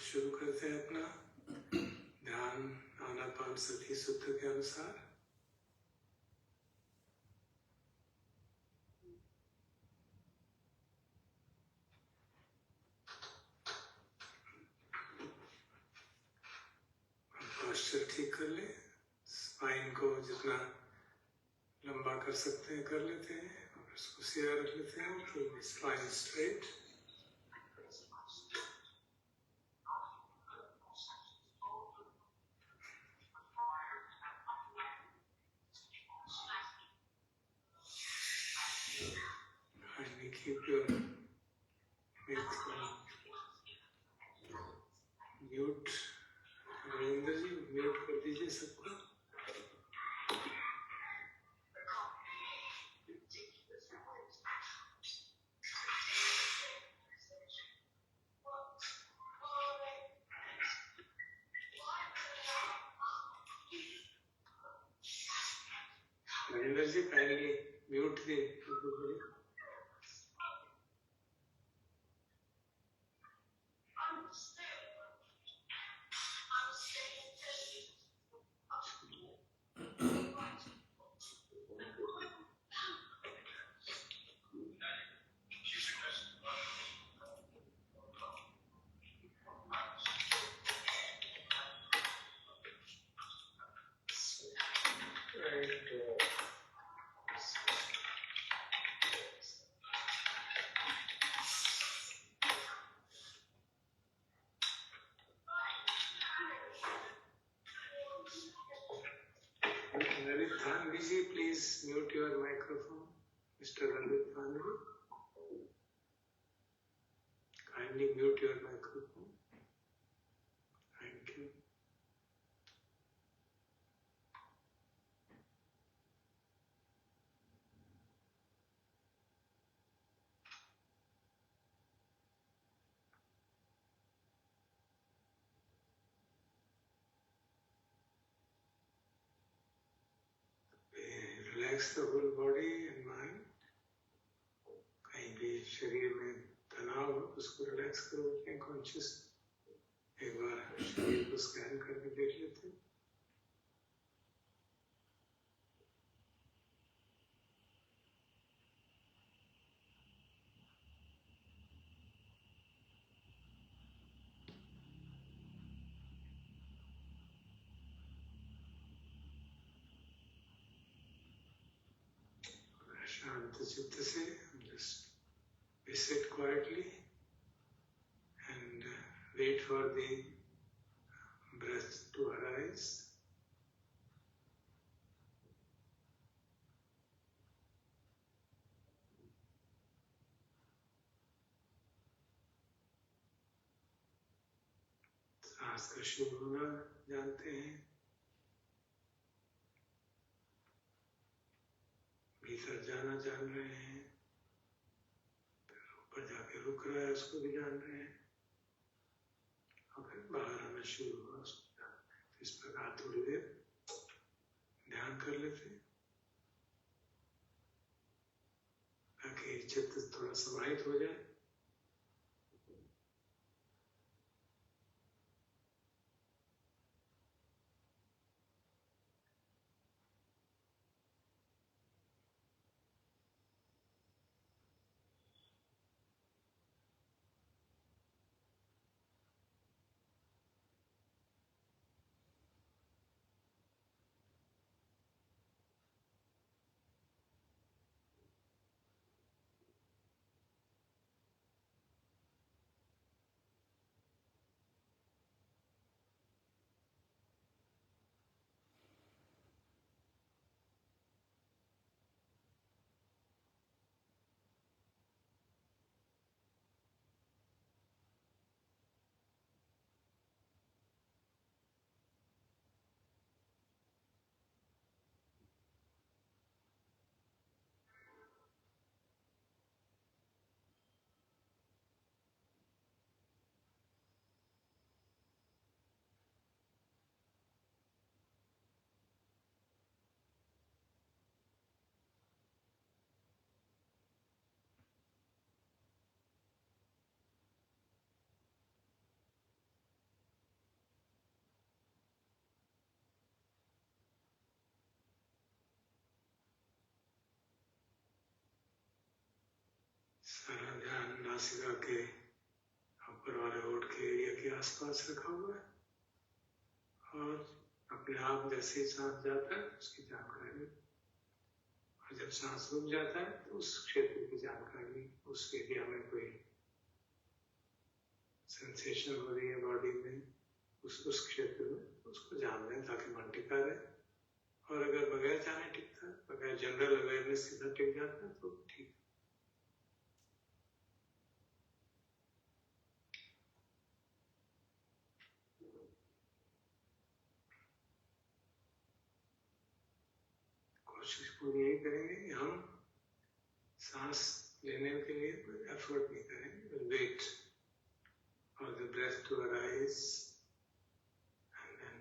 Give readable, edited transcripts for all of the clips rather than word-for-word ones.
शुरू करते हैं अपना ध्यान आनापानसति सूत्र के अनुसार। पोस्चर ठीक कर ले, स्पाइन को जितना लंबा कर सकते हैं कर लेते हैं और उसको सीधा रख लेते हैं, तो spine straight. Keep your mouth mute। Ravindra ji mute कर दीजिए सबको। रविंद्र जी काइंडली म्यूट दी। Lalit Thanvi ji, please mute your microphone. Mr. Lalit Thanvi, kindly mute your microphone. Thank you. Relax the whole body and mind. कहीं भी शरीर में तनाव हो उसको रिलैक्स करो अपने कॉन्शियस। एक बार शरीर को स्कैन करके देख लेते हैं। शांत चित्त से just we sit quietly and wait for the breath to arise. सांस का शुरू होना जानते हैं, भीतर जाना जान रहे हैं, फिर ऊपर जाके रुक रहा है उसको भी जान रहे हैं, और फिर बाहर आना शुरू हुआ उसको जान रहे हैं। इस प्रकार थोड़ी देर ध्यान कर लेते हैं ताकि चित्त थोड़ा समाहित हो जाए। नासिका के ऊपर वाले होठ के एरिया के आसपास रखा हुआ है, और अपने आप जैसे ही सांस जाता है उसकी जानकारी, और जब सांस रुक जाता है तो उस क्षेत्र की जानकारी, उस एरिया में कोई सेंसेशन हो रही है बॉडी में, उस क्षेत्र में उसको जान लें ताकि मन टिका रहे। और अगर बगैर जाने टिकता है, बगैर जनरल अवेयरनेस सीधा टिक जाता है तो ठीक। कोशिश पूरी यही करेंगे कि हम सांस लेने के लिए कोई एफर्ट नहीं करेंगे, wait for the breath to arise and then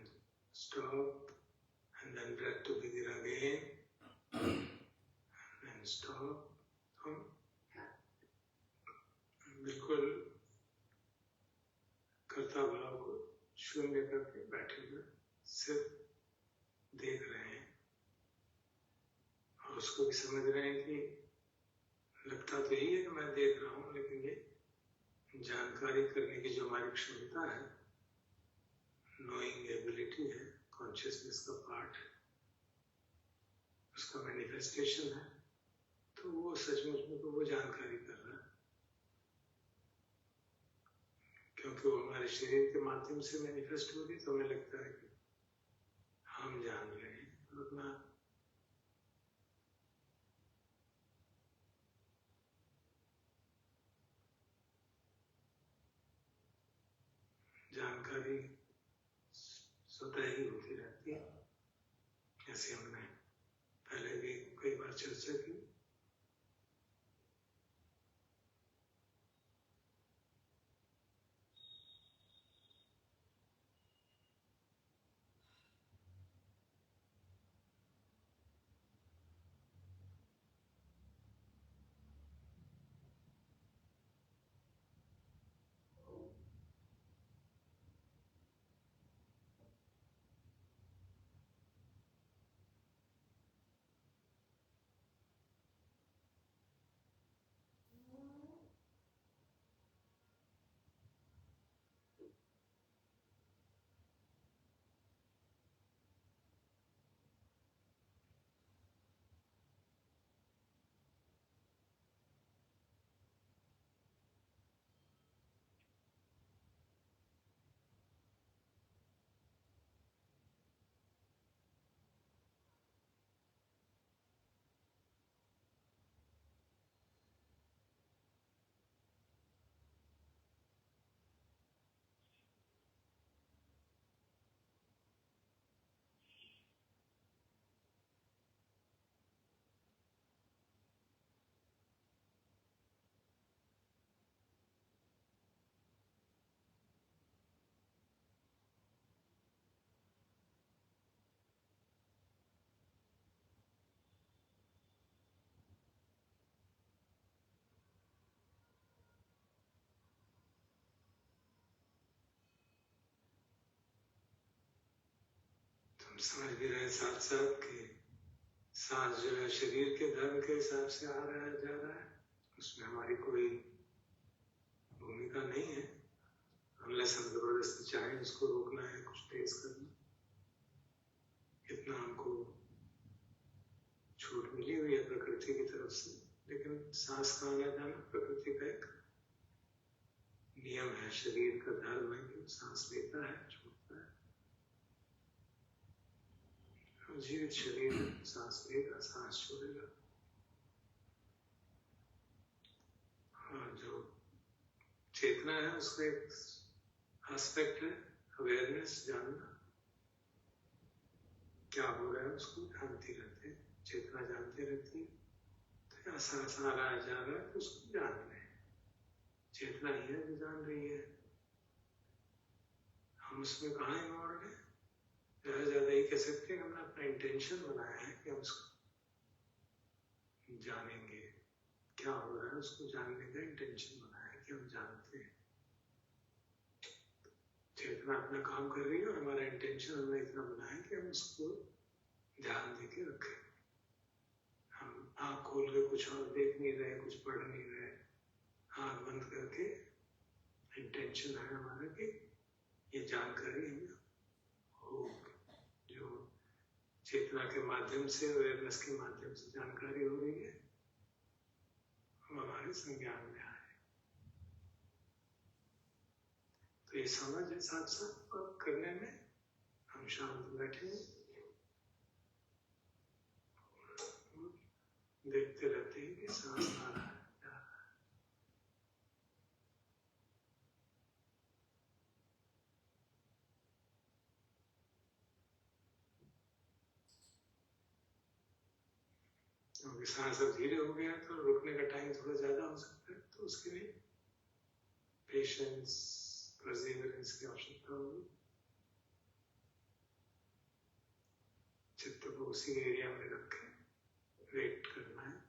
stop and then breath to begin again and then stop. हम बिल्कुल कर्ता भाव को शून्य करके बैठे हुए सिर्फ देख रहे हैं, और उसको भी समझ रहे हैं कि लगता तो यही है कि मैं देख रहा हूँ, लेकिन ये जानकारी करने की जो हमारी क्षमता है, नोइंग एबिलिटी है, कॉन्शियसनेस का पार्ट है, उसका मैनिफेस्टेशन है, तो वो सचमुच में तो वो जानकारी कर रहा है, क्योंकि वो हमारे शरीर के माध्यम से मैनिफेस्ट हो रही, तो हमें लगता है कि हम जान रहे हैं। तो अपना जानकारी स्वतः ही होती रहती है, जैसे हमने पहले भी कई बार चर्चा की। समझ भी रहे साथ साथ कि सांस जो है शरीर के धर्म के हिसाब से आ रहा है, जा रहा है, उसमें हमारी कोई भूमिका नहीं है, अनलेस हम जबरदस्ती चाहें उसको रोकना है, कुछ तेज करना। इतना हमको छूट मिली हुई है प्रकृति की तरफ से, लेकिन सांस का आना जाना प्रकृति का एक नियम है, शरीर का धर्म है कि सांस लेता है, छोड़ता है। जीवित शरीर सांस लेगा, सांस छोड़ेगा। और जो चेतना है उसका एक एस्पेक्ट है अवेयरनेस, जानना क्या हो रहा है उसको जानती रहती है, चेतना जानती रहती है। तो सांस आ रहा है, जा रहा है, तो उसको जान रहे हैं, चेतना ही है जो जान रही है। हम उसमें कहाँ इन्वॉल्व हैं? ज्यादा ही कह सकते हैं हमने अपना इंटेंशन बनाया है कि हम उसको जानेंगे, क्या हो रहा है उसको जानने का इंटेंशन बनाया है कि हम जानते हैं। चेतना अपना काम कर रही है और हमारा इंटेंशन हमने इतना बनाया है कि हम उसको ध्यान देके रखें। हम आँख खोल के कुछ और देख नहीं रहे, कुछ पढ़ नहीं रहे, आँख बंद करके इंटेंशन है हमारा कि ये जानकारी हो, जो चेतना के माध्यम से, अवेयरनेस के माध्यम से जानकारी हो रही है, वो हमारे संज्ञान में आए। तो ये समझ है साथ साथ करने में हम शांत बैठे देखते रहते हैं कि सांस आ रहा है, जा रहा है। क्योंकि सांस अब धीरे हो गया तो रुकने का टाइम थोड़ा ज्यादा हो सकता है, तो उसके लिए पेशेंस, परसिवरेंस की आवश्यकता होगी। चित्त को उसी एरिया में रख के वेट करना है।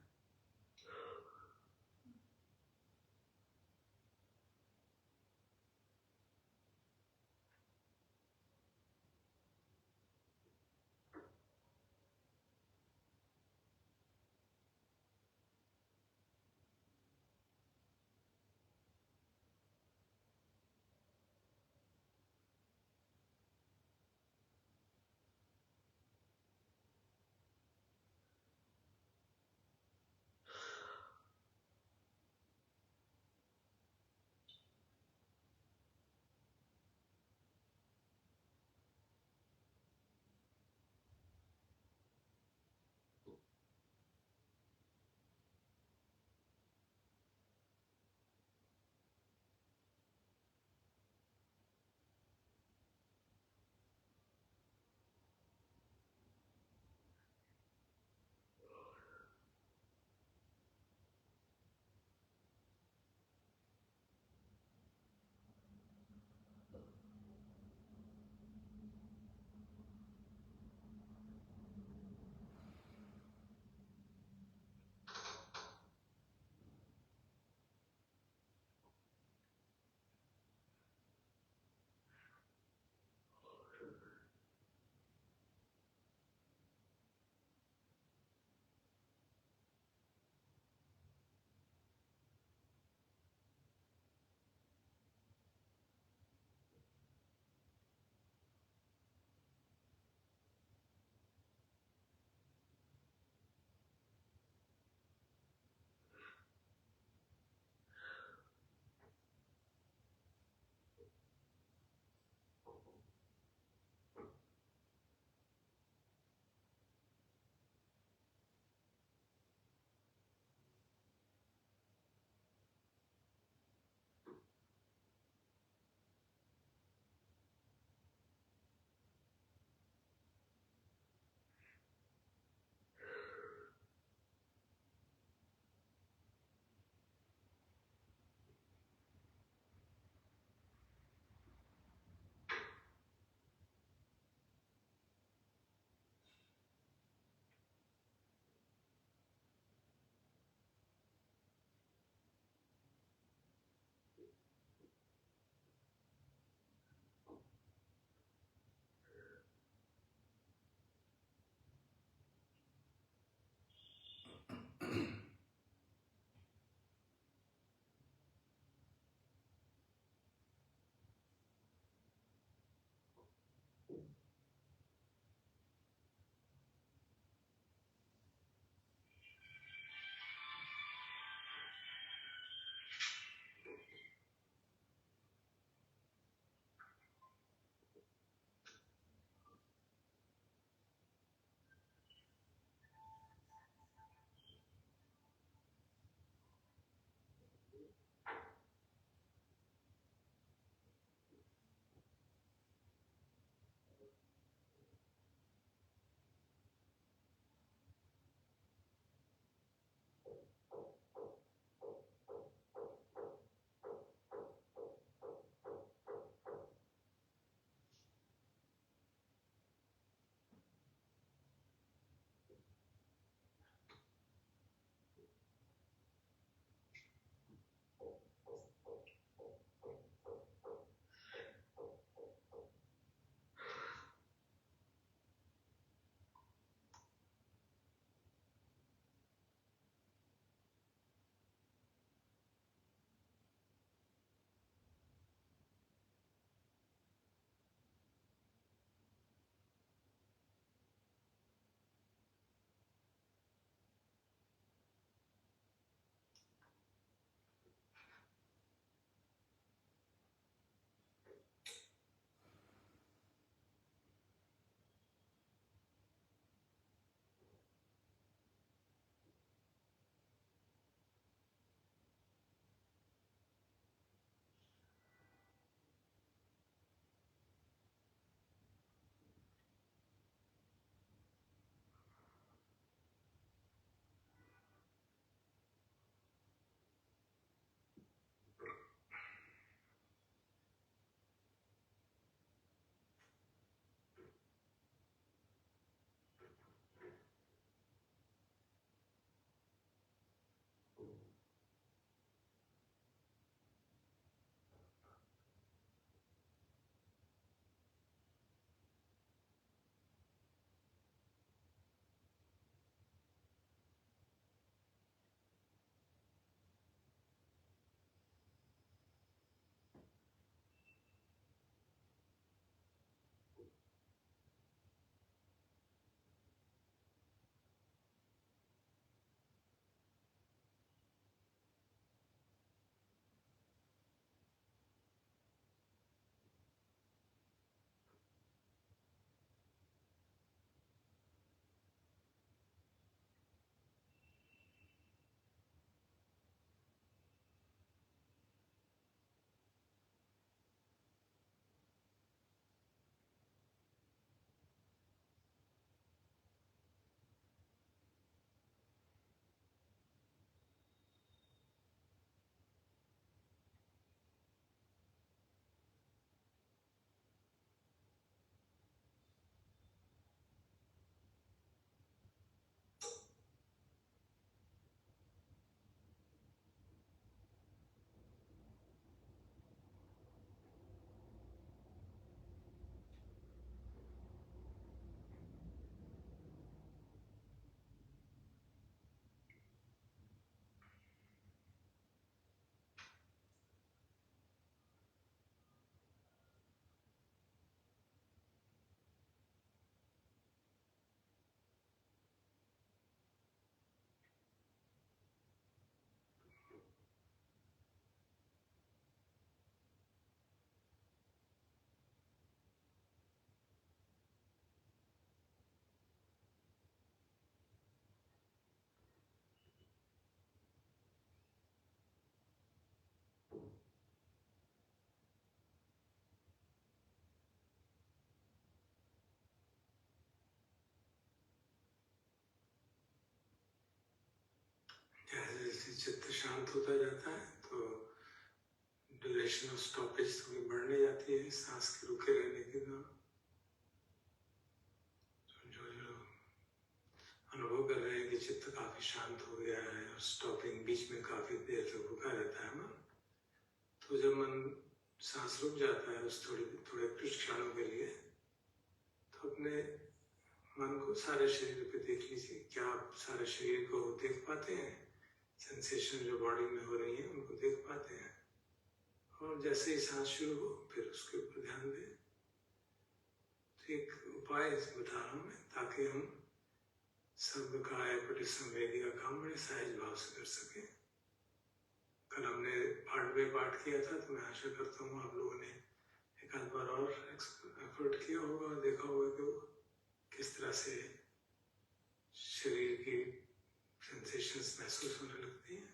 जैसे चित्त शांत होता जाता है तो ड्यूरेशन ऑफ स्टॉपेज थोड़ी बढ़ने जाती है सांस के रुके रहने के दौरान। जो जो अनुभव कर रहे हैं कि चित्त काफी शांत हो गया है और स्टॉपिंग बीच में काफी देर तक रुका रहता है मन, तो जब मन सांस रुक जाता है उस थोड़े कुछ क्षणों के लिए, तो अपने मन को सारे शरीर पे देख लीजिए। क्या आप सारे शरीर को देख पाते हैं? सेंसेशन जो बॉडी में हो रही है उनको देख पाते हैं? और जैसे ही सांस शुरू हो फिर उसके ऊपर ध्यान दें। तो एक उपाय बता रहा हूँ मैं, ताकि हम सर्वकाय पटिसंवेदी का काम बड़े सहज भाव से कर सकें। कल हमने पार्ट बाय पार्ट किया था, तो मैं आशा करता हूँ आप लोगों ने एक आध बार और एफर्ट किया होगा और देखा होगा कि वो किस तरह से शरीर की सेंसेशंस महसूस होने लगती हैं।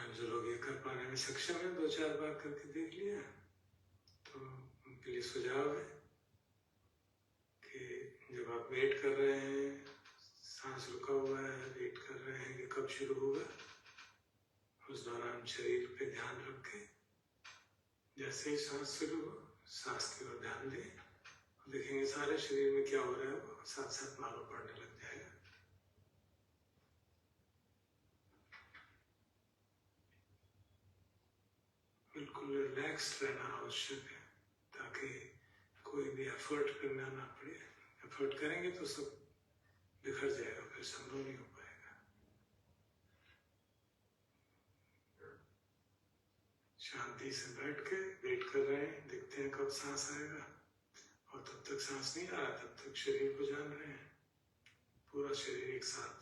जो लोग ये कर पाने में सक्षम है, 2-4 बार करके देख लिया, तो उनके लिए सुझाव है कि जब आप वेट कर रहे हैं, सांस रुका हुआ है, वेट कर रहे हैं कि कब शुरू होगा, उस दौरान शरीर पे ध्यान रखें। जैसे ही सांस शुरू हो, सांस की ओर ध्यान दें, देखेंगे सारे शरीर में क्या हो रहा है वो साथ साथ मालूम पड़ने लग जाएगा। बिल्कुल रिलैक्स्ड रहना आवश्यक है, ताकि कोई भी एफर्ट करना ना पड़े। एफर्ट करेंगे तो सब बिखर जाएगा, फिर संभव नहीं हो पाएगा। शांति से बैठ के वेट कर रहे हैं, देखते हैं कब सांस आएगा, और तब तक सांस नहीं आ रहा तब तक शरीर को जान रहे हैं, पूरा शरीर एक साथ,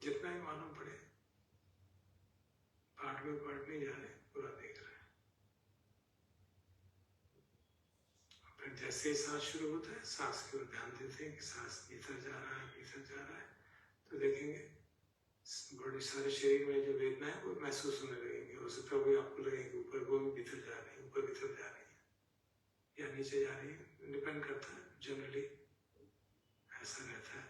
जितना ही मालूम पड़े, पार्ट में पार्ट नहीं जा रहे, पूरा देख रहे हैं। फिर जैसे ही सांस शुरू होता है, सांस की ओर ध्यान देते हैं कि सांस भीतर जा रहा है, भीतर जा रहा है, तो देखेंगे बड़े सारे शरीर में जो वेदना है वो महसूस होने लगेंगे। हो सकता है भी आपको लगेगी ऊपर वो भी भीतर जा रही है, ऊपर भीतर जा रही है या नीचे जा रही है, डिपेंड करता है, जनरली ऐसा रहता है।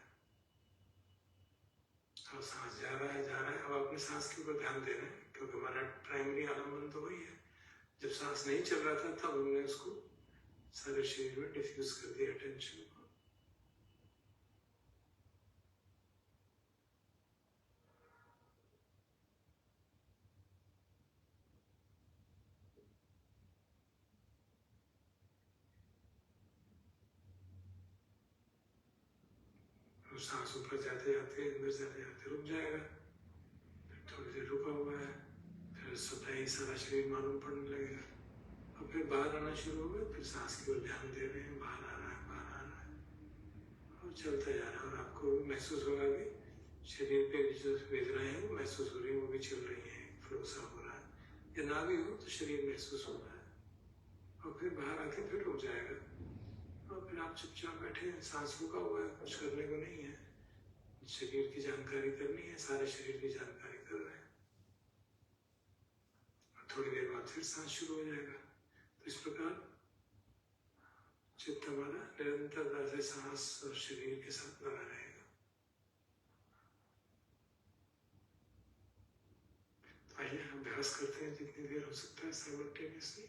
और सांस जा रहा है, अब अपने सांस के ऊपर ध्यान दे रहे हैं, क्योंकि हमारा प्राइमरी आलम्बन तो वही है। जब सांस नहीं चल रहा था तब हमने उसको सारे शरीर में डिफ्यूज कर दिया अटेंशन को। सांस ऊपर जाते जाते अंदर जाते जाते रुक जाएगा, फिर थोड़ी देर रुका हुआ है, फिर स्वतः ही सारा शरीर मालूम पड़ने लगेगा, और फिर बाहर आना शुरू होगा। फिर सांस की ओर ध्यान दे रहे हैं, बाहर आ रहा है, बाहर आ रहा है, और चलता जा रहा है। और आपको महसूस होगा कि शरीर पे जो वेदनाएं हैं वो महसूस हो रही है, वो भी चल रही है, फ्लो सा हो रहा है, या ना भी हो तो शरीर महसूस हो रहा है, और फिर बाहर आके फिर रुक जाएगा, और फिर आप चुपचाप बैठे हैं, सांस रुका हुआ है, कुछ करने को नहीं है, शरीर की जानकारी करनी है, सारे शरीर की जानकारी कर रहे हैं, और थोड़ी देर बाद फिर सांस शुरू हो जाएगा। तो इस प्रकार चित्त हमारा निरंतरता से सांस और शरीर के साथ लगा रहेगा। तो आइए हम अभ्यास करते हैं जितनी देर हो सकता है साइमल्टेनियसली।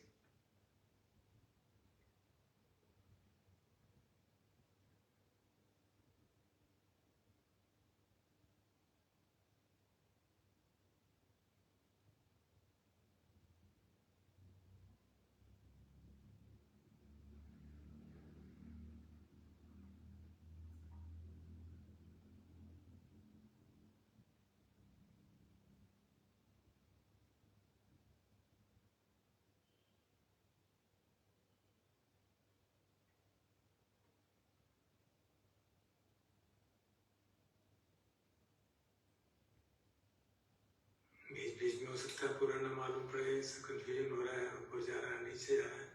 सकता है पुराना मालूम पड़े, कंफ्यूजन हो रहा है, ऊपर जा रहा है, नीचे जा रहा है,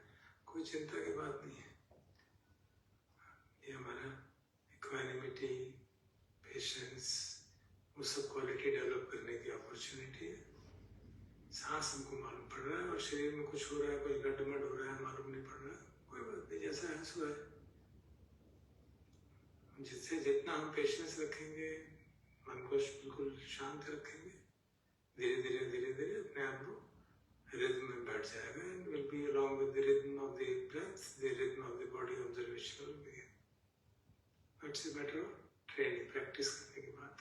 कोई चिंता की बात नहीं है। ये हमारा इक्वानिमिटी, पेशेंस, वो सब क्वालिटी डेवलप करने की अपॉर्चुनिटी है। सांस हमको मालूम पड़ रहा है और शरीर में कुछ हो रहा है, कुछ गड़बड़ हो रहा है, मालूम नहीं पड़ रहा है, कोई बात नहीं, जैसा है सो है। जिससे जितना हम पेशेंस रखेंगे, मन को बिल्कुल शांत रखेंगे, धीरे धीरे धीरे धीरे अपने आप को रिदम में बैठ जाएगा and will be along with the rhythm of the breath, the rhythm of the body observation will begin. It's a matter of training, practice करने के बाद।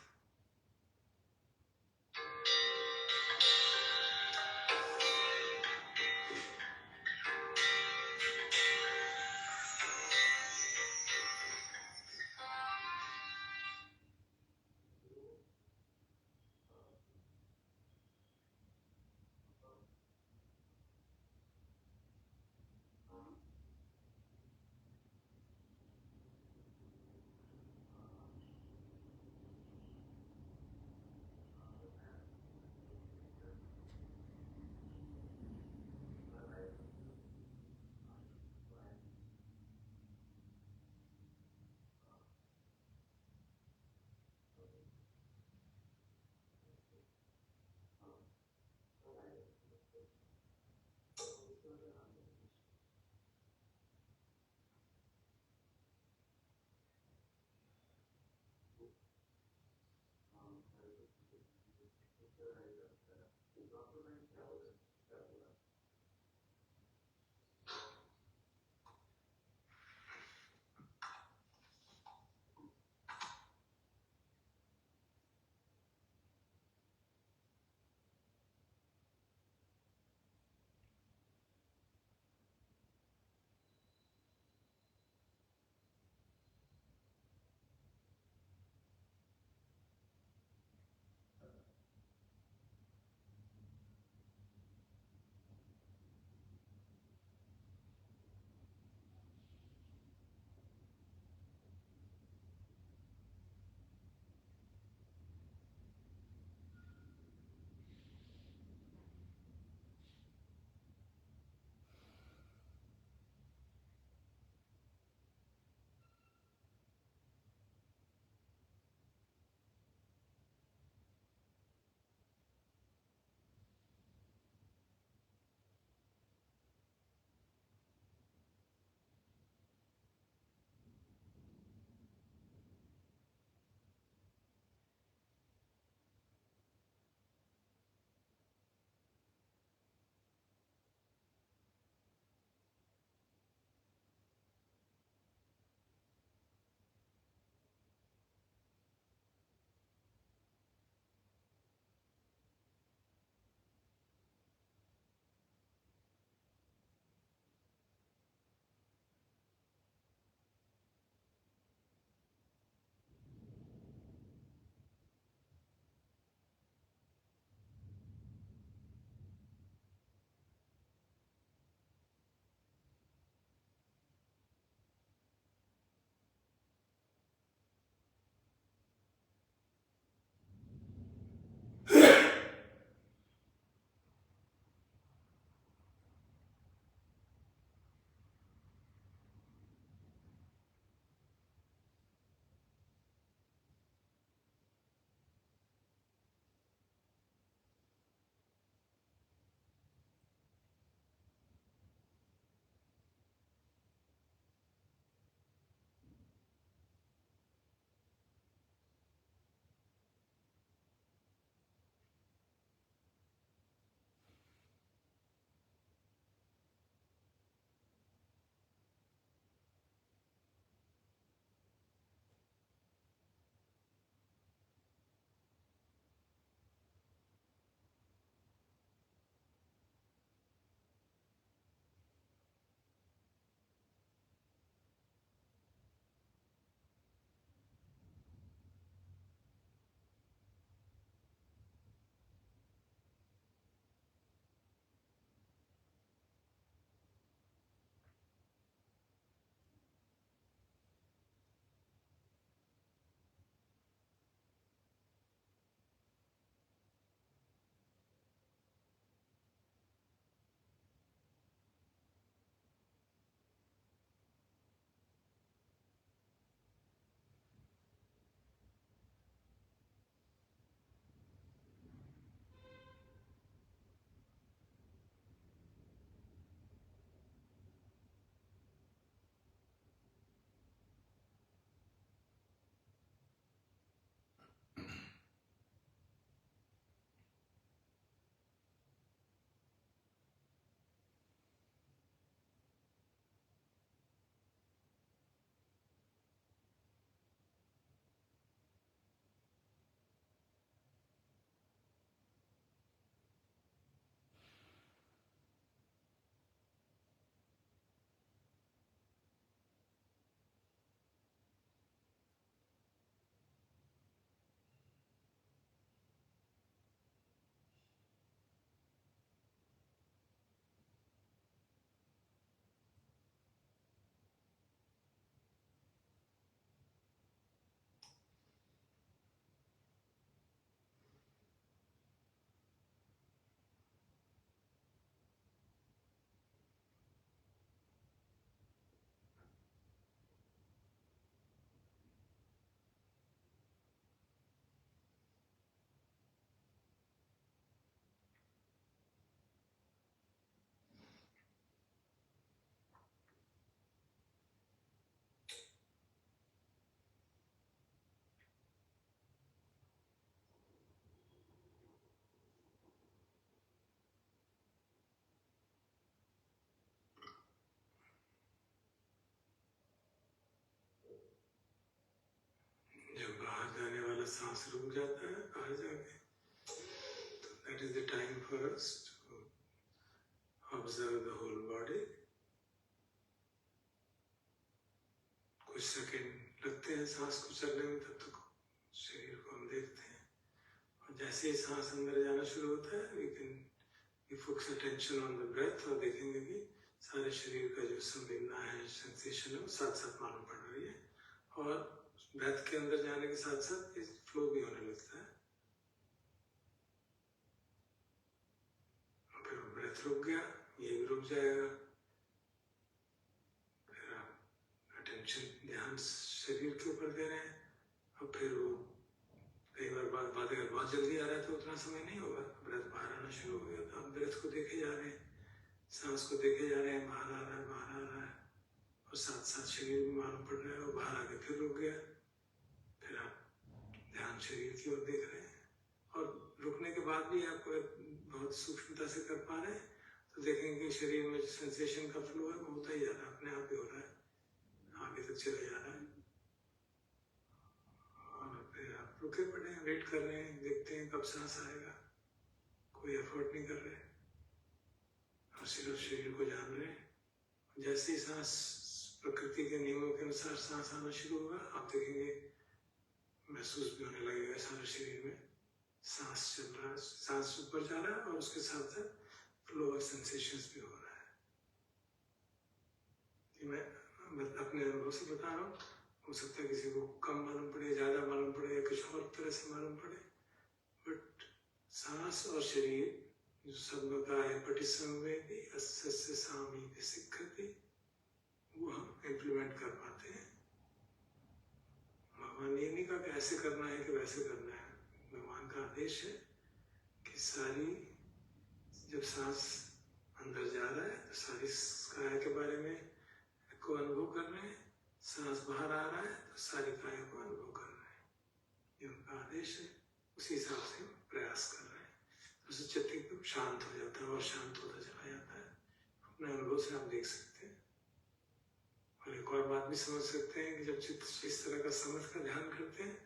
सांस रुक जाता है बाहर जाके, तो that is the time for us to observe the whole body. कुछ सेकंड लगते हैं सांस को चलने में, तब तक शरीर को हम देखते हैं, और जैसे ही सांस अंदर जाना शुरू होता है we can focus attention on the breath, और देखेंगे कि सारे शरीर का जो संवेदना है, सेंसेशन है, वो साथ साथ मालूम पड़ रही है, और ब्रेथ के अंदर जाने के साथ साथ फ्लो भी होने लगता है। और फिर ब्रेथ रुक गया, ये भी रुक जाएगा, फिर आप अटेंशन ध्यान शरीर के ऊपर दे रहे हैं, और फिर वो कई बार बात अगर बहुत जल्दी आ रहा है तो उतना समय नहीं होगा, ब्रेथ बाहर आना शुरू हो गया तो आप ब्रेथ को देखे जा रहे हैं, सांस को देखे जा रहे हैं, बाहर आ रहा है, बाहर आ रहा है, और साथ साथ शरीर भी मालूम पड़ रहा है, और बाहर आके फिर रुक गया, फिर आप ध्यान शरीर की ओर देख रहे हैं, और रुकने के बाद भी आप बहुत सूक्ष्मता से कर पा रहे हैं तो देखेंगे कि शरीर में जो सेंसेशन का फ्लो है वो होता ही जा रहा है, अपने आप ही हो रहा है, आगे तक चला जा रहा है, और फिर आप रुके पड़े हैं, वेट कर रहे हैं, देखते हैं कब सांस आएगा, कोई एफर्ट नहीं कर रहे, और सिर्फ शरीर को जान रहे हैं। जैसे ही सांस प्रकृति के नियमों के अनुसार सांस आना शुरू होगा, आप देखेंगे महसूस भी होने लगेगा सारे शरीर में सांस चल रहा है, सांस ऊपर जा रहा है, और उसके साथ साथ फ्लो ऑफ सेंसेशंस भी हो रहा है। मैं अपने अनुभव से बता रहा हूँ, हो सकता है किसी को कम मालूम पड़े, ज्यादा मालूम पड़े, या कुछ और तरह से मालूम पड़े, बट सांस और शरीर जो शब्द का है पटिसंवेदी अस्य सामीप्य सिक्खति, वो हम इम्प्लीमेंट कर पाते हैं। भगवान ये नहीं कहा कि ऐसे करना है कि वैसे करना है, भगवान का आदेश है कि सारी जब सांस अंदर जा रहा है तो सारी काया के बारे में को अनुभव कर रहे हैं, सांस बाहर आ रहा है तो सारी काया को अनुभव कर रहे हैं, ये उनका आदेश है, उसी हिसाब से प्रयास कर रहे हैं, उससे चित्त एकदम शांत हो जाता है और शांत होता चला जाता है। अपने अनुभव से आप देख सकते हैं, और एक और बात भी समझ सकते हैं कि जब चित्त इस तरह का समझ का ध्यान करते हैं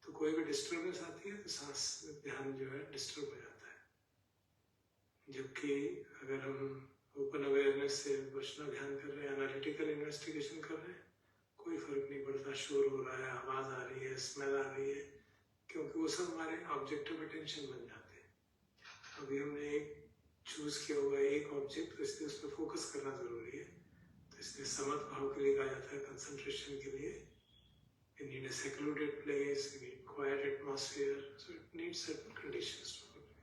तो कोई भी डिस्टर्बेंस आती है तो सांस ध्यान जो है डिस्टर्ब हो जाता है, जबकि अगर हम ओपन अवेयरनेस से वैष्णव ध्यान कर रहे हैं, एनालिटिकल इन्वेस्टिगेशन कर रहे हैं, कोई फर्क नहीं पड़ता, शोर हो रहा है, आवाज आ रही है, स्मेल आ रही है, क्योंकि वो सब हमारे ऑब्जेक्टिव अटेंशन बन जाते हैं। अभी हमने एक चूज किया हुआ है एक ऑब्जेक्ट, तो इसलिए उस पर फोकस करना जरूरी है, तो इसलिए समर्थ भाव के लिए कहा जाता है, कंसंट्रेशन के लिए we need a secluded place, we need quiet atmosphere, so it needs certain conditions to happen.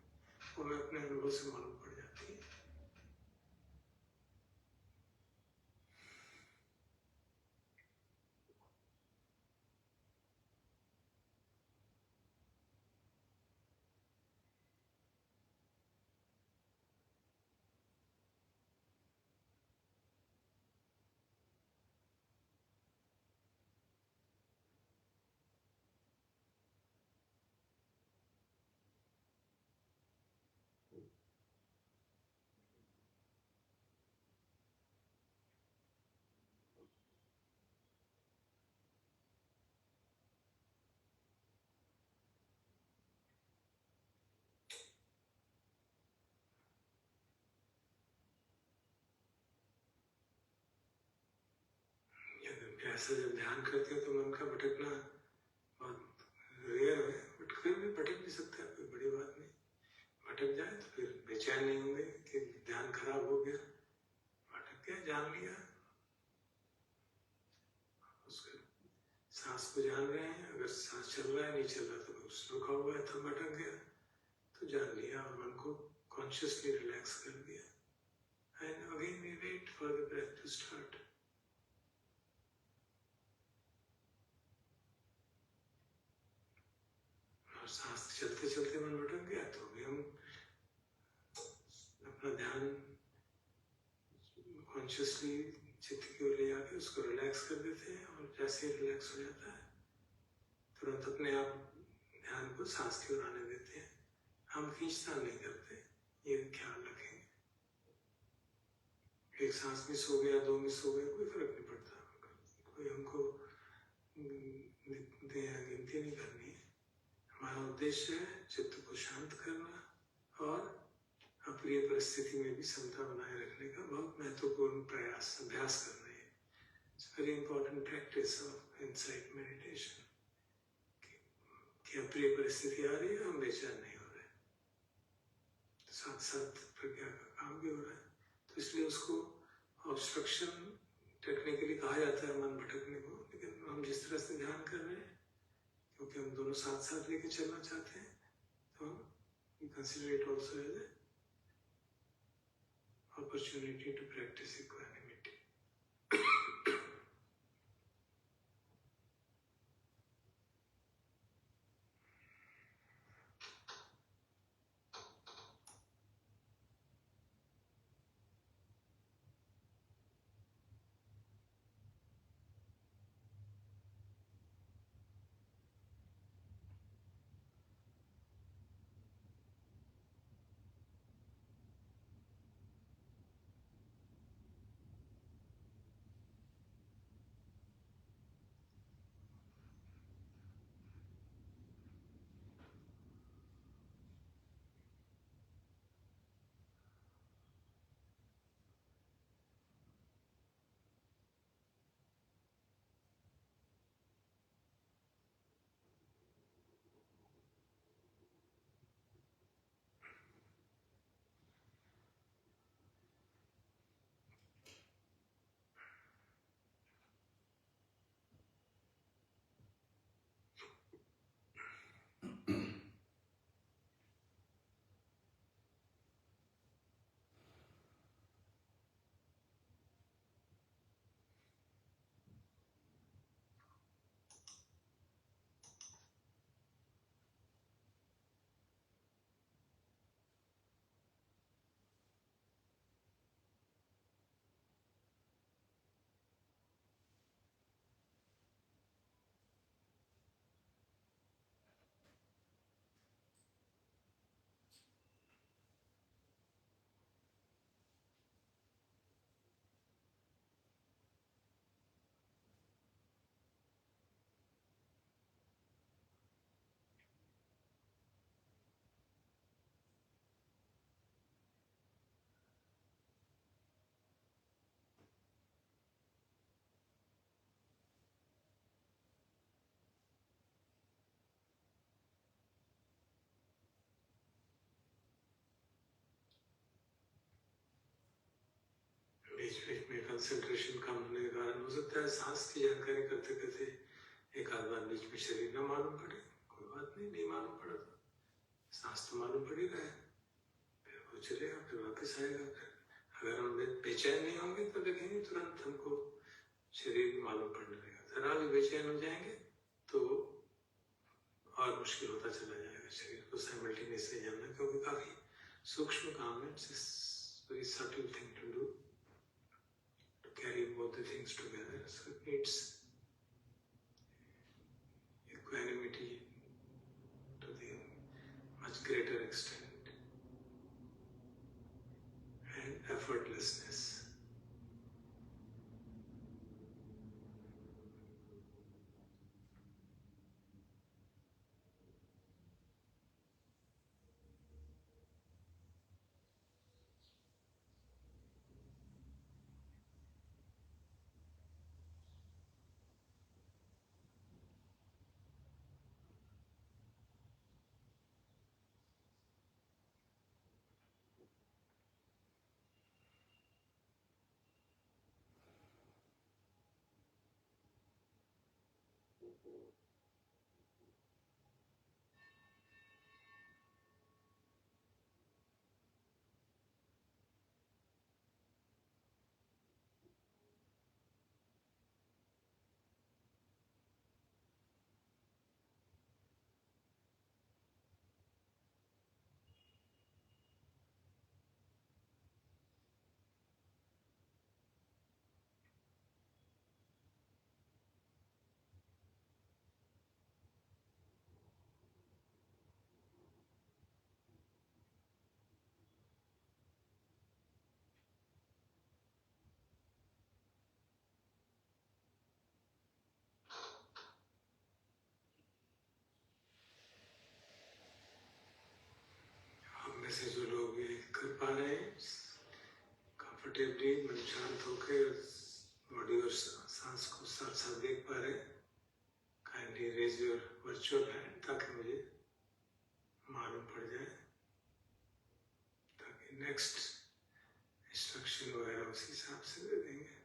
वो हमें अपने अनुभव से मालूम पड़ जाती है। ऐसा जब ध्यान करते हैं तो मन का भटकना बहुत रेयर है, बट फिर भी भटक भी सकता है, कोई बड़ी बात नहीं। भटक जाए तो फिर बेचैन नहीं होंगे कि ध्यान खराब हो गया, भटक गया, जान लिया, उसके सांस को जान रहे हैं, अगर सांस चल रहा है नहीं चल रहा तो रुका हुआ है तब भटक गया, तो जान लिया और मन को कॉन्शियसली रिलैक्स कर दिया। And again we wait for the breath to start. सांस चलते चलते मन भटक गया तो भी हम अपना ध्यान कॉन्शियसली चित्त की ओर ले जाके उसको रिलैक्स कर देते हैं, और जैसे ही रिलैक्स हो जाता है तुरंत अपने आप ध्यान को सांस की ओर आने देते हैं। हम खींचतान नहीं करते, ये ख्याल रखेंगे। एक सांस मिस हो गया, 2 मिस हो गए, कोई फर्क नहीं पड़ता, कोई हमको गिनती नहीं करनी है, हमारा उद्देश्य है चित्त को शांत करना और अप्रिय परिस्थिति में भी समता बनाए रखने का बहुत महत्वपूर्ण प्रयास अभ्यास करना है। It's very important practice of insight meditation कि अप्रिय परिस्थिति आ रही है, हम बेचैन नहीं हो रहे, साथ साथ प्रज्ञा का काम भी हो रहा है। तो इसलिए उसको ऑब्स्ट्रक्शन टेक्निकली कहा जाता है मन भटकने को, लेकिन हम जिस तरह से ध्यान कर रहे हैं क्योंकि हम दोनों साथ साथ लेके चलना चाहते हैं, तो we consider it also as an opportunity to practice equanimity. बीच बीच में कंसंट्रेशन कम होने के कारण हो सकता है सांस की जानकारी करते करते एक आध बार बीच में शरीर न मालूम पड़े, कोई बात नहीं, नहीं मालूम पड़ा तो सांस तो मालूम पड़ेगा है, फिर वो चलेगा, फिर वापस आएगा। फिर अगर हम बेचैन नहीं होंगे तो देखेंगे तुरंत हमको शरीर मालूम पड़ने लगेगा। जरा भी बेचैन हो जाएंगे तो और मुश्किल होता चला जाएगा शरीर को साइमल्टेनियसली जानना, क्योंकि काफी सूक्ष्म काम है। It's very subtle thing to do, carry both the things together, so it needs equanimity to the much greater extent and effortlessness. Comfortably मन शांत होकर बॉडी और सांस को साथ साथ देख पा रहे हैं। Kindly raise your virtual hand ताकि मुझे मालूम पड़ जाए, ताकि नेक्स्ट इंस्ट्रक्शन वगैरह उसी हिसाब से दे देंगे।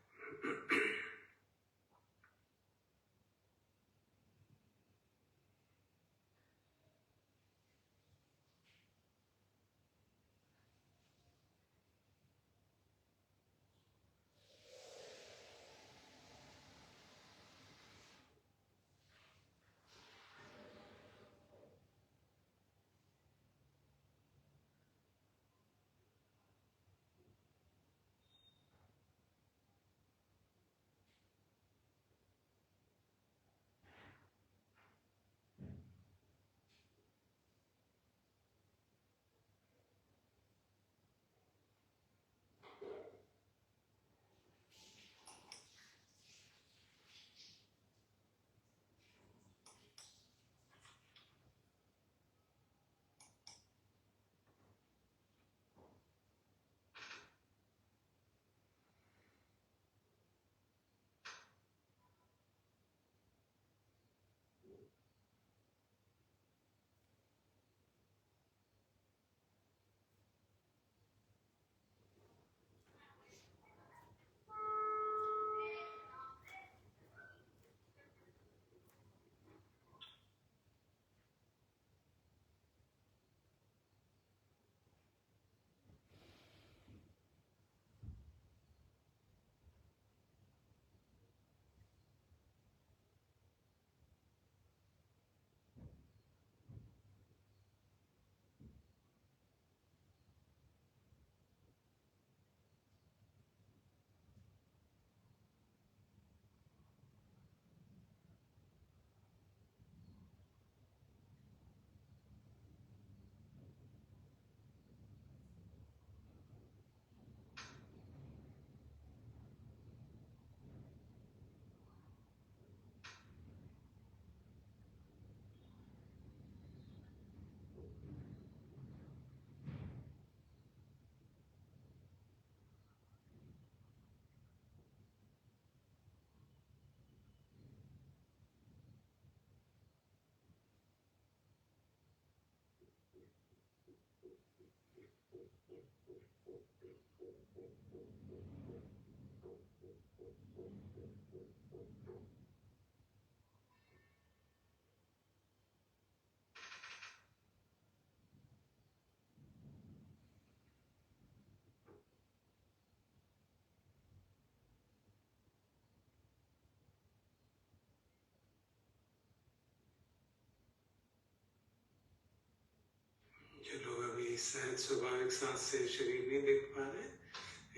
जो लोग अभी सहज स्वाभाविक सांस से शरीर नहीं देख पा रहे,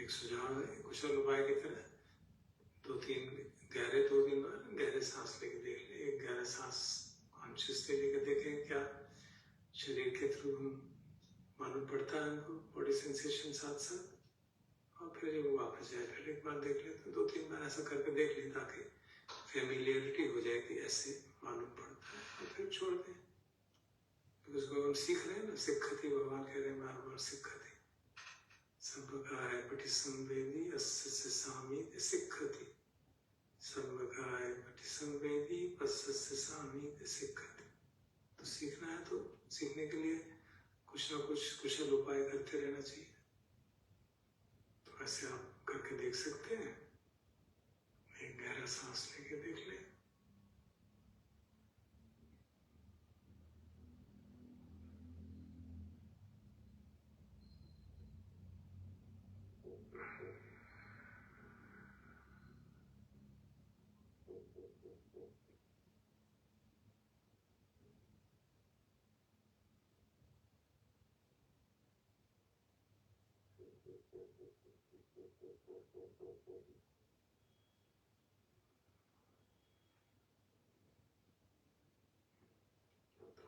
एक सुझाव है कुशल उपाय की तरह 2-3 बार गहरे सांस लेके देख ले। एक गहरा सांस कॉन्शियसली लेके देखें क्या शरीर के थ्रू हम मालूम पड़ता है हमको बॉडी सेंसेशन साथ साथ, और फिर वो वापस जाए। फिर एक बार देख ले, तो 2-3 बार ऐसा करके देख लें ताकि फेमिलियरिटी हो जाए कि ऐसे मालूम पड़ता है, और फिर छोड़ दें। उसको हम सीख रहे हैं ना, सिखती, भगवान कह रहे हैं बार बार सिखती। संभकाय पटिसंवेदी अस्य सामीत सिखती, संभकाय पटिसंवेदी पस्य सामीत सिखती। तो सीखना है तो सीखने के लिए कुछ ना कुछ कुशल उपाय करते रहना चाहिए। तो ऐसे आप करके देख सकते हैं। एक गहरा सांस लेके देख लें।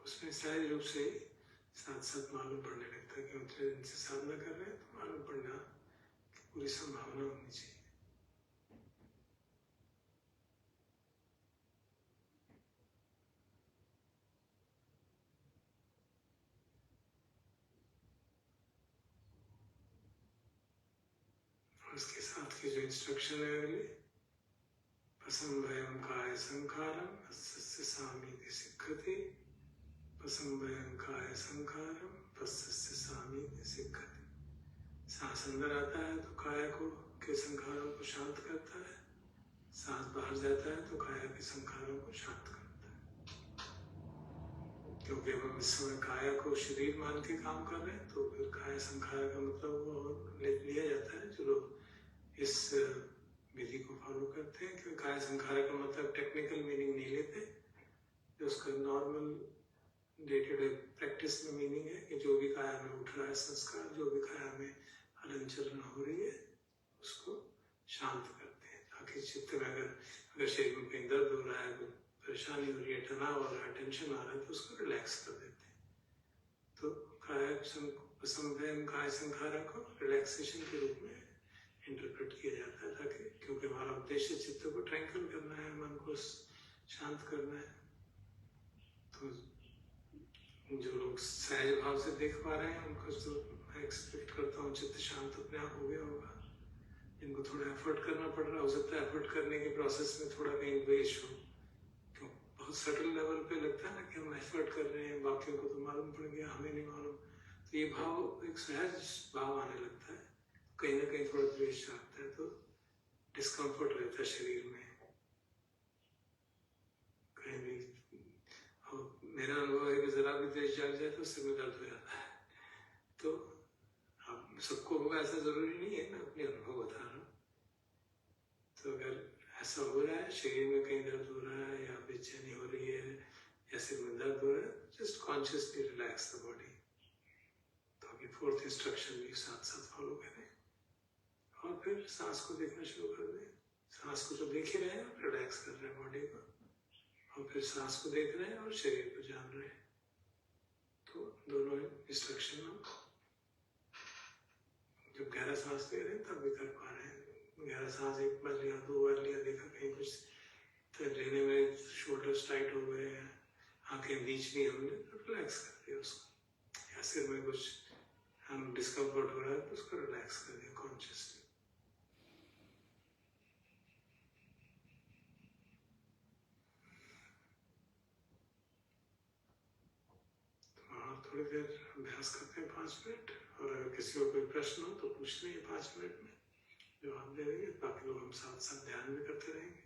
उसमें सहज रूप से ही साथ साथ मालूम पड़ने लगता है कि हम 3 दिन से साधना कर रहे हैं, तो मालूम पड़ना की पूरी संभावना होनी चाहिए। उसके साथ की जो इंस्ट्रक्शन है अगली, पसंभयं काय संखारम पस्सस्य सामीति सिक्खति, पसंभयं काय संखारम पस्सस्य सामीति सिक्खति। सांस अंदर आता है तो काया को के संखारों को शांत करता है, सांस बाहर जाता है तो काया के संखारों को शांत करता है। क्योंकि हम इस समय काया को शरीर मान के काम कर रहे हैं, तो फिर काया संखार का मतलब वो लिया जाता है। जो लोग इस विधि को फॉलो करते हैं, क्योंकि काया संखार का मतलब टेक्निकल मीनिंग नहीं लेते, जो उसका normal day to day practice में मीनिंग है कि जो भी काया में उठ रहा है संस्कार, जो भी काया में हलन चलन हो रही है, उसको शांत करते हैं, ताकि चित्त में अगर शरीर में कहीं दर्द हो रहा है, कोई परेशानी हो रही है, तनाव हो रहा है, टेंशन आ रहा है, तो उसको रिलैक्स कर देते हैं। तो काय संखारा को रिलैक्सेशन के रूप में इंटरप्रेट किया जाता है, ताकि क्योंकि हमारा उद्देश्य चित्त को ट्रैंक्विल करना है, मन को शांत करना है। तो जो लोग सहज भाव से देख पा रहे हैं उनको तो मैं एक्सपेक्ट करता हूँ चित्त शांत अपने आप हो गया होगा। जिनको थोड़ा एफर्ट करना पड़ रहा हो सकता है एफर्ट करने के प्रोसेस में थोड़ा कहीं द्वेष हो, क्यों बहुत सटल लेवल पे लगता है ना कि हम एफर्ट कर रहे हैं, बाकियों को तो मालूम पड़ गया, हमें नहीं मालूम। तो ये भाव एक सहज भाव आने लगता है, कहीं ना कहीं थोड़ा द्वेष आता है, तो डिस्कम्फर्ट रहता है शरीर में कहीं भी। मेरा अनुभव है कि जरा भी द्वेष जाग जाए तो सिर में दर्द हो जाता है। तो अब सबको होगा ऐसा जरूरी नहीं है, मैं अपने अनुभव बता रहा हूँ। तो अगर ऐसा हो रहा है, शरीर में कहीं दर्द हो रहा है या बेचैनी हो रही है या सिर में दर्द हो रहा है, just consciously relax the body. तो अभी फोर्थ इंस्ट्रक्शन भी साथ साथ फॉलो करें और फिर सांस को देखना शुरू कर दें। सांस को तो देख ही रहे हैं, रिलैक्स कर रहे हैं बॉडी को, और फिर सांस को देख रहे हैं और शरीर को जान रहे हैं। तो दोनों इंस्ट्रक्शन हम जब गहरा सांस ले रहे हैं तब भी कर पा रहे हैं। गहरा सांस एक बार लिया, 2 बार लिया, देखा कहीं कुछ तो लेने में शोल्डर्स टाइट हो गए हैं, आंखें बीच ली हमने, तो रिलैक्स कर दिया उसको। या सिर में कुछ हम डिस्कम्फर्ट हो रहा है तो उसको रिलैक्स कर दिया कॉन्शियसली। थोड़ी देर अभ्यास करते हैं 5 मिनट, और अगर किसी को कोई प्रश्न हो तो पूछ लेंगे 5 मिनट में, जवाब दे देंगे। बाकी लोग हम साथ साथ ध्यान भी करते रहेंगे।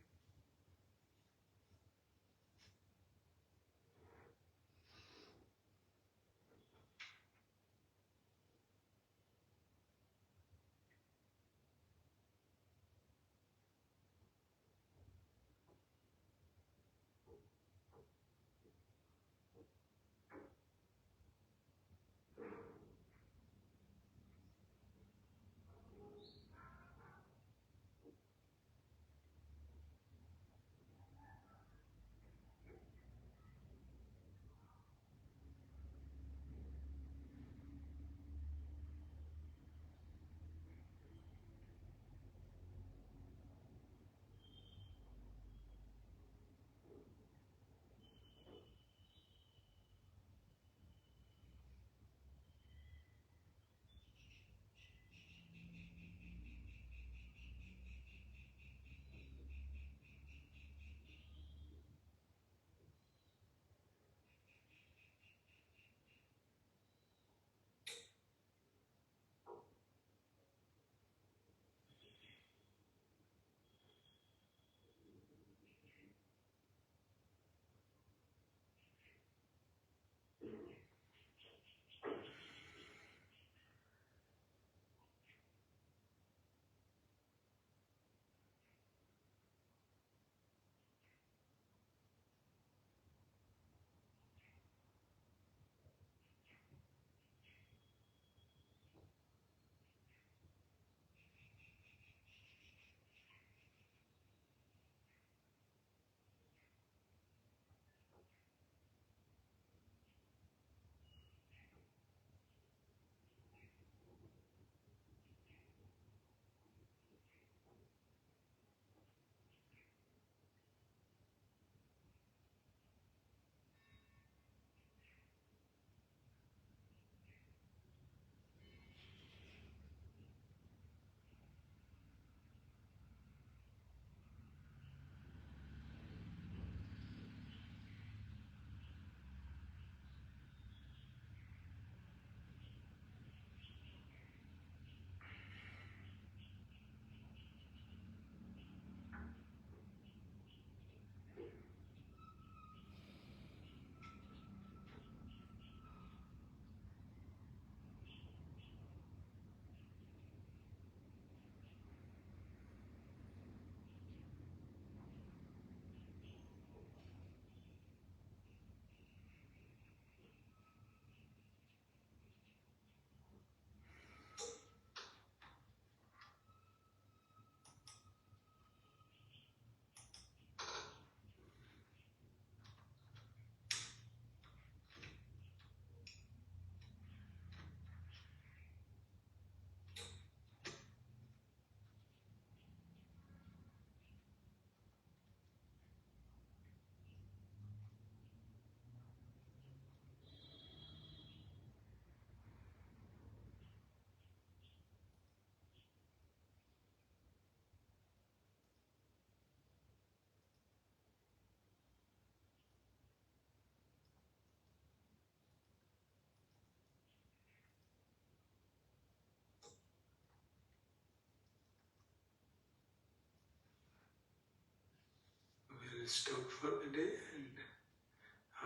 stop for the day and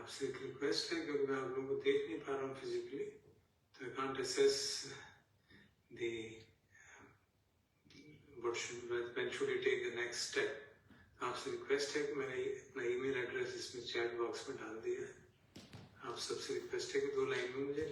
आपसे एक रिक्वेस्ट है क्योंकि मैं आप लोगों को देख नहीं पा रहा हूँ फिजिकली, तो I can't assess the when should you take the next step. आपसे रिक्वेस्ट है कि मैंने अपना ईमेल एड्रेस इसमें चैट बॉक्स में डाल दिया है. आप सबसे रिक्वेस्ट है कि 2 लाइन में मुझे